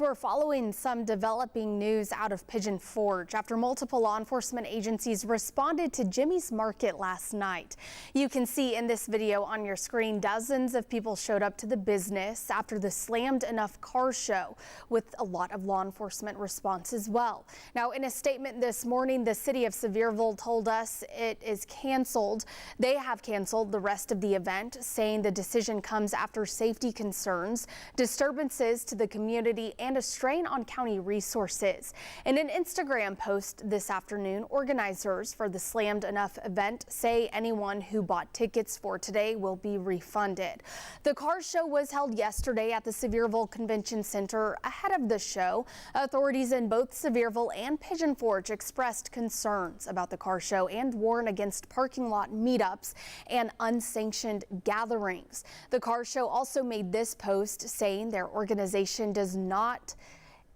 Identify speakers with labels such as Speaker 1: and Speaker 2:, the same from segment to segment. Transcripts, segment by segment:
Speaker 1: We're following some developing news out of Pigeon Forge after multiple law enforcement agencies responded to Jimmy's Market last night. You can see in this video on your screen dozens of people showed up to the business after the Slammed Enuff car show, with a lot of law enforcement response as well. Now, in a statement this morning, the city of Sevierville told us it is canceled. They have canceled the rest of the event, saying the decision comes after safety concerns, disturbances to the community, and a strain on county resources. In an Instagram post this afternoon, organizers for the Slammed Enuff event say anyone who bought tickets for today will be refunded. The car show was held yesterday at the Sevierville Convention Center. Ahead of the show, authorities in both Sevierville and Pigeon Forge expressed concerns about the car show and warned against parking lot meetups and unsanctioned gatherings. The car show also made this post saying their organization does not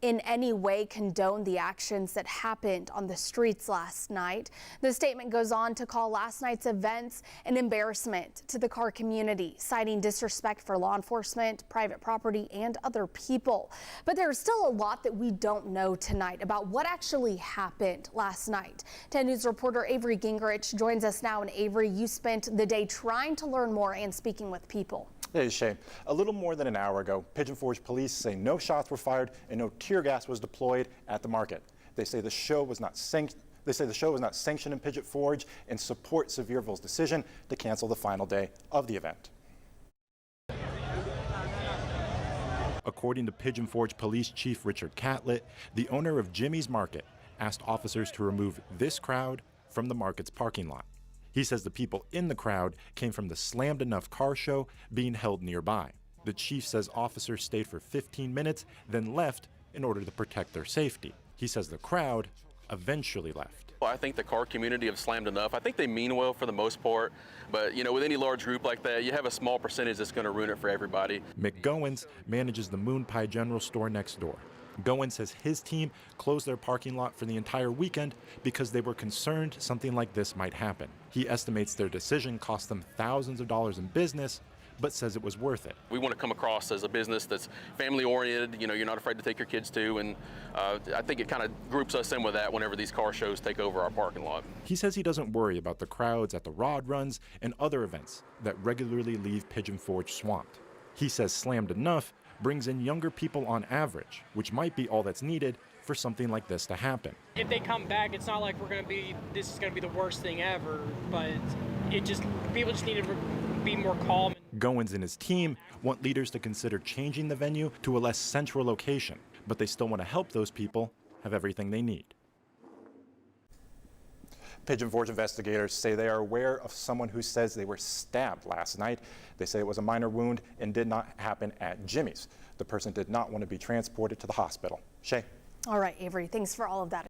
Speaker 1: in any way condone the actions that happened on the streets last night. The statement goes on to call last night's events an embarrassment to the car community, citing disrespect for law enforcement, private property, and other people. But there's still a lot that we don't know tonight about what actually happened last night. 10 News reporter Avery Gingrich joins us now. And Avery, you spent the day trying to learn more and speaking with people.
Speaker 2: Hey, Shay. A little more than an hour ago, Pigeon Forge Police say no shots were fired and no tear gas was deployed at the market. They say the show was not sanctioned in Pigeon Forge and support Sevierville's decision to cancel the final day of the event. According to Pigeon Forge Police Chief Richard Catlett, the owner of Jimmy's Market asked officers to remove this crowd from the market's parking lot. He says the people in the crowd came from the Slammed Enuff car show being held nearby. The chief says officers stayed for 15 minutes, then left in order to protect their safety. He says the crowd eventually left.
Speaker 3: Well, I think the car community have Slammed Enuff. I think they mean well for the most part, but with any large group like that, you have a small percentage that's going to ruin it for everybody.
Speaker 2: Mick Goins manages the Moon Pie General Store next door. Goins says his team closed their parking lot for the entire weekend because they were concerned something like this might happen. He estimates their decision cost them thousands of dollars in business, but says it was worth it.
Speaker 3: We want to come across as a business that's family-oriented, you're not afraid to take your kids to, and I think it kind of groups us in with that whenever these car shows take over our parking lot.
Speaker 2: He says he doesn't worry about the crowds at the rod runs and other events that regularly leave Pigeon Forge swamped. He says Slammed Enuff brings in younger people on average, which might be all that's needed for something like this to happen.
Speaker 4: If they come back, it's not like this is going to be the worst thing ever, but people just need to be more calm.
Speaker 2: Goins and his team want leaders to consider changing the venue to a less central location, but they still want to help those people have everything they need. Pigeon Forge investigators say they are aware of someone who says they were stabbed last night. They say it was a minor wound and did not happen at Jimmy's. The person did not want to be transported to the hospital. Shay.
Speaker 1: All right, Avery, thanks for all of that.